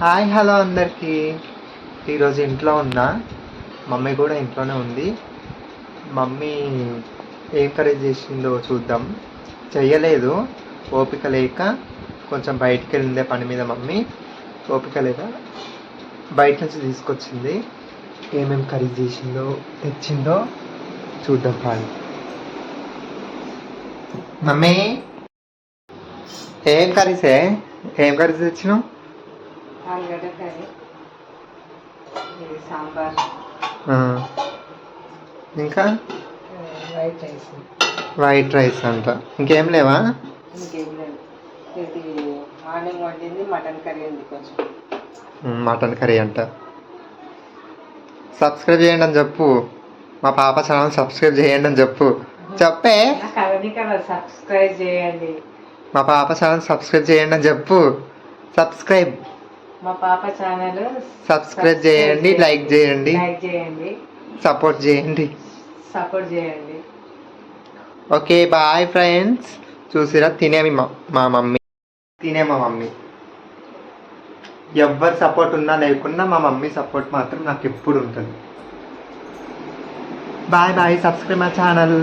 Hi hello అందరికీ. ఈరోజు ఇంట్లో ఉన్నా, మమ్మీ కూడా ఇంట్లోనే ఉంది. మమ్మీ ఏం కర్రీ చేసిందో చూద్దాం. చెయ్యలేదు, ఓపిక లేక. కొంచెం బయటికి వెళ్ళిందే పని మీద మమ్మీ. ఓపిక లేక బయట నుంచి తీసుకొచ్చింది. ఏమేం కర్రీ చేసిందో తెచ్చిందో చూద్దాం కానీ. మమ్మీ ఏం కర్రీస్ తెచ్చినావు? ఆలుగడ్డ కర్రీ, ఇది సాంబార్, ఇంకా వైట్ రైస్. వైట్ రైస్ అంట. ఇంకేం లేవా? ఇంకేం లేదు. ఇది మార్నింగ్ వండింది మటన్ కర్రీ ఉంది కొంచెం. మటన్ కర్రీ అంట. సబ్స్క్రైబ్ చేయండి అని చెప్పు. మా పాప ఛానల్ సబ్స్క్రైబ్ చేయండి అని చెప్పు. చెప్పే. సబ్స్క్రైబ్ చేయండి. మా పాప ఛానల్ సబ్స్క్రైబ్ చేయండి అని చెప్పు. సబ్స్క్రైబ్. మా పాప ఛానల్ సబ్స్క్రైబ్ చేయండి, లైక్ చేయండి, సపోర్ట్ చేయండి. Okay bye friends. చూసిరా తినేమి మా మమ్మీ. ఎవరి సపోర్ట్ ఉన్నా లేకున్నా మా మమ్మీ సపోర్ట్ మాత్రం నాకు ఎప్పుడు ఉంటుంది. Bye bye. Subscribe my channel.